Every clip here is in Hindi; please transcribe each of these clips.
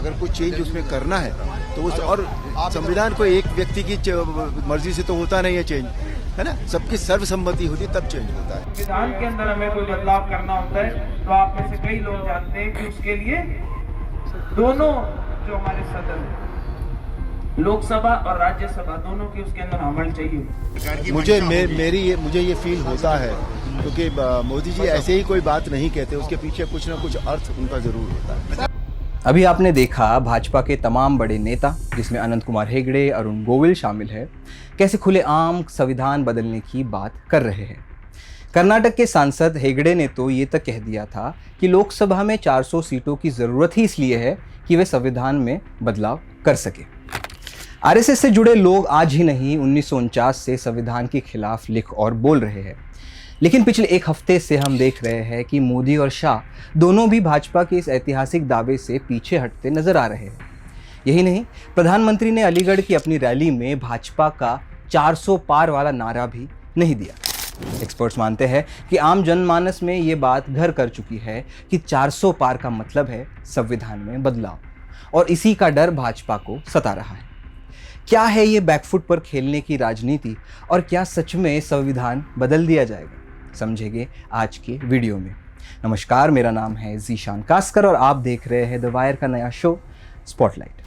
अगर कोई चेंज उसमें करना है तो उस और संविधान को एक व्यक्ति की मर्जी से तो होता नहीं है चेंज, है ना, सबकी सर्वसम्मति होती तब चेंज होता है। संविधान के अंदर हमें कोई बदलाव करना होता है तो आप में से कई लोग जानते हैं कि उसके लिए दोनों जो हमारे सदन लोकसभा और राज्यसभा दोनों की उसके अंदर अमल चाहिए। मुझे ये फील होता है क्योंकि मोदी जी ऐसे ही कोई बात नहीं कहते, उसके पीछे कुछ ना कुछ अर्थ उनका जरूर होता है। अभी आपने देखा भाजपा के तमाम बड़े नेता, जिसमें अनंत कुमार हेगड़े, अरुण गोविल शामिल है, कैसे खुलेआम संविधान बदलने की बात कर रहे हैं। कर्नाटक के सांसद हेगड़े ने तो ये तक कह दिया था कि लोकसभा में 400 सीटों की ज़रूरत ही इसलिए है कि वे संविधान में बदलाव कर सके। आरएसएस से जुड़े लोग आज ही नहीं 1949 से संविधान के खिलाफ लिख और बोल रहे हैं, लेकिन पिछले एक हफ्ते से हम देख रहे हैं कि मोदी और शाह दोनों भी भाजपा के इस ऐतिहासिक दावे से पीछे हटते नजर आ रहे हैं। यही नहीं, प्रधानमंत्री ने अलीगढ़ की अपनी रैली में भाजपा का 400 पार वाला नारा भी नहीं दिया। एक्सपर्ट्स मानते हैं कि आम जनमानस में ये बात घर कर चुकी है कि 400 पार का मतलब है संविधान में बदलाव, और इसी का डर भाजपा को सता रहा है। क्या है ये बैकफुट पर खेलने की राजनीति, और क्या सच में संविधान बदल दिया जाएगा, समझेंगे आज के वीडियो में। नमस्कार, मेरा नाम है ज़ीशान कास्कर और आप देख रहे हैं द वायर का नया शो स्पॉटलाइट।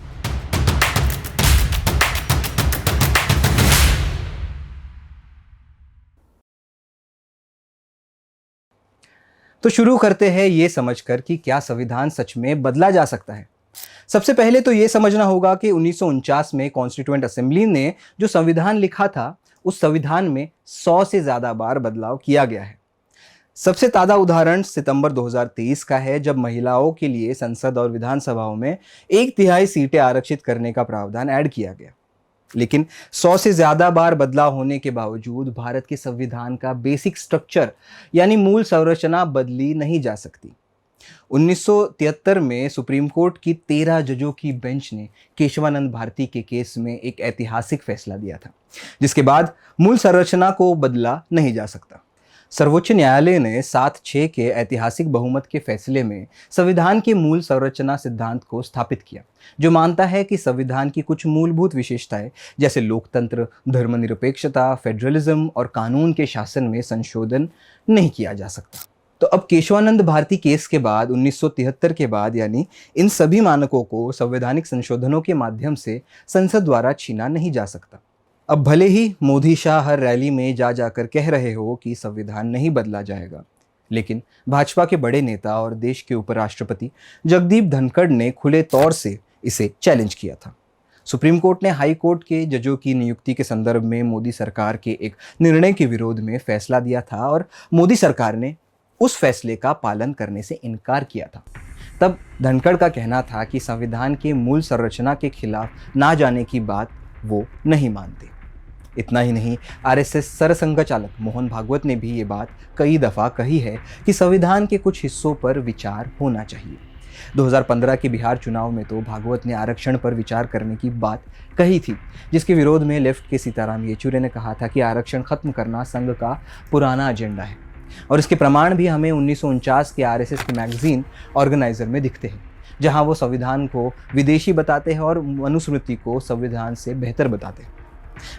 तो शुरू करते हैं ये समझकर कि क्या संविधान सच में बदला जा सकता है। सबसे पहले तो ये समझना होगा कि 1949 में कॉन्स्टिट्यूएंट असेंबली ने जो संविधान लिखा था, उस संविधान में 100 से ज़्यादा बार बदलाव किया गया है। सबसे ताज़ा उदाहरण सितंबर 2023 का है, जब महिलाओं के लिए संसद और विधानसभाओं में 1/3 सीटें आरक्षित करने का प्रावधान ऐड किया गया। लेकिन 100 से ज़्यादा बार बदलाव होने के बावजूद भारत के संविधान का बेसिक स्ट्रक्चर यानी मूल संरचना बदली नहीं जा सकती। 1973 में सुप्रीम कोर्ट की 13 जजों की बेंच ने केशवानंद भारती के केस में एक ऐतिहासिक फैसला दिया था, जिसके बाद मूल संरचना को बदला नहीं जा सकता। सर्वोच्च न्यायालय ने 7-6 के ऐतिहासिक बहुमत के फैसले में संविधान के मूल संरचना सिद्धांत को स्थापित किया, जो मानता है कि संविधान की कुछ मूलभूत विशेषताएं जैसे लोकतंत्र, धर्मनिरपेक्षता, फेडरलिज्म और कानून के शासन में संशोधन नहीं किया जा सकता। तो अब केशवानंद भारती केस के बाद 1973 के बाद यानी इन सभी मानकों को संवैधानिक संशोधनों के माध्यम से संसद द्वारा छीना नहीं जा सकता। अब भले ही मोदी शाह हर रैली में जा जाकर कह रहे हो कि संविधान नहीं बदला जाएगा, लेकिन भाजपा के बड़े नेता और देश के उपराष्ट्रपति जगदीप धनखड़ ने खुले तौर से इसे चैलेंज किया था। सुप्रीम कोर्ट ने हाई कोर्ट के जजों की नियुक्ति के संदर्भ में मोदी सरकार के एक निर्णय के विरोध में फैसला दिया था और मोदी सरकार ने उस फैसले का पालन करने से इनकार किया था। तब धनखड़ का कहना था कि संविधान के मूल संरचना के खिलाफ ना जाने की बात वो नहीं मानते। इतना ही नहीं, आरएसएस सरसंघ चालक मोहन भागवत ने भी ये बात कई दफ़ा कही है कि संविधान के कुछ हिस्सों पर विचार होना चाहिए। 2015 के बिहार चुनाव में तो भागवत ने आरक्षण पर विचार करने की बात कही थी, जिसके विरोध में लेफ्ट के सीताराम येचुरी ने कहा था कि आरक्षण खत्म करना संघ का पुराना एजेंडा है, और इसके प्रमाण भी हमें 1949 के आरएसएस के मैगजीन ऑर्गेनाइजर में दिखते हैं, जहां वो संविधान को विदेशी बताते हैं और मनुस्मृति को संविधान से बेहतर बताते हैं।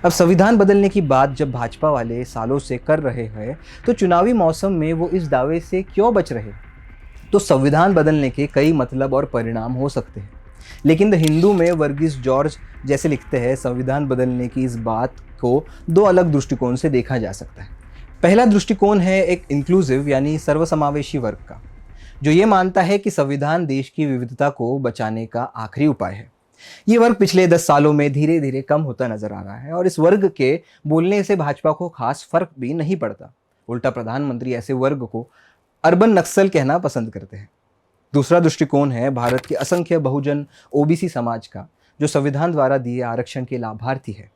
अब संविधान बदलने की बात जब भाजपा वाले सालों से कर रहे हैं, तो चुनावी मौसम में वो इस दावे से क्यों बच रहे? तो संविधान बदलने के कई मतलब और परिणाम हो सकते हैं, लेकिन द हिंदू में वर्गीस जॉर्ज जैसे लिखते हैं, संविधान बदलने की इस बात को 2 अलग दृष्टिकोण से देखा जा सकता है। पहला दृष्टिकोण है एक इंक्लूसिव यानी सर्वसमावेशी वर्ग का, जो ये मानता है कि संविधान देश की विविधता को बचाने का आखिरी उपाय है। ये वर्ग पिछले 10 सालों में धीरे धीरे कम होता नजर आ रहा है, और इस वर्ग के बोलने से भाजपा को खास फर्क भी नहीं पड़ता। उल्टा प्रधानमंत्री ऐसे वर्ग को अर्बन नक्सल कहना पसंद करते हैं। दूसरा दृष्टिकोण है भारत के असंख्य बहुजन ओबीसी समाज का, जो संविधान द्वारा दिए आरक्षण के लाभार्थी है।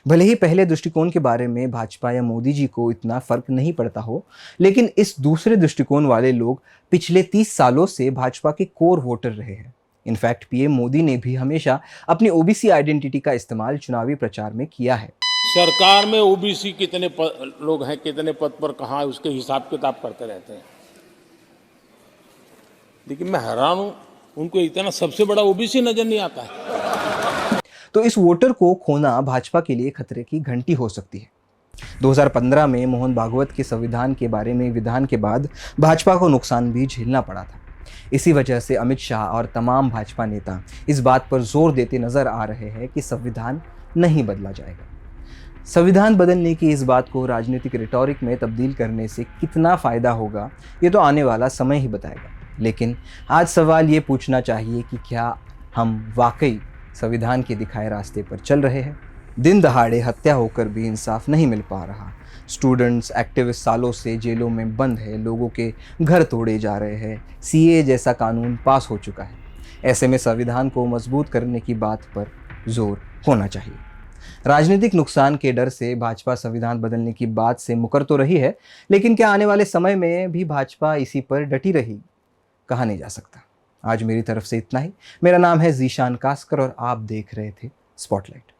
भले ही पहले दृष्टिकोण के बारे में भाजपा या मोदी जी को इतना फर्क नहीं पड़ता हो, लेकिन इस दूसरे दृष्टिकोण वाले लोग पिछले 30 सालों से भाजपा के कोर वोटर रहे हैं। इनफैक्ट पीएम मोदी ने भी हमेशा अपनी ओबीसी आइडेंटिटी का इस्तेमाल चुनावी प्रचार में किया है। सरकार में ओबीसी कितने लोग हैं, कितने पद पर कहाँ, उसके हिसाब किताब करते रहते हैं। लेकिन मैं हैरान हूं उनको इतना सबसे बड़ा ओबीसी नजर नहीं आता है। तो इस वोटर को खोना भाजपा के लिए खतरे की घंटी हो सकती है। 2015 में मोहन भागवत के संविधान के बारे में विधान के बाद भाजपा को नुकसान भी झेलना पड़ा था। इसी वजह से अमित शाह और तमाम भाजपा नेता इस बात पर जोर देते नजर आ रहे हैं कि संविधान नहीं बदला जाएगा। संविधान बदलने की इस बात को राजनीतिक रिटॉरिक में तब्दील करने से कितना फायदा होगा, ये तो आने वाला समय ही बताएगा। लेकिन आज सवाल ये पूछना चाहिए कि क्या हम वाकई संविधान के दिखाए रास्ते पर चल रहे हैं? दिन दहाड़े हत्या होकर भी इंसाफ नहीं मिल पा रहा। स्टूडेंट्स, एक्टिविस्ट सालों से जेलों में बंद है, लोगों के घर तोड़े जा रहे हैं, सीए जैसा कानून पास हो चुका है। ऐसे में संविधान को मजबूत करने की बात पर जोर होना चाहिए। राजनीतिक नुकसान के डर से भाजपा संविधान बदलने की बात से मुकर तो रही है, लेकिन क्या आने वाले समय में भी भाजपा इसी पर डटी रहेगी? कहा नहीं जा सकता। आज मेरी तरफ से इतना ही। मेरा नाम है ज़ीशान कास्कर और आप देख रहे थे स्पॉटलाइट।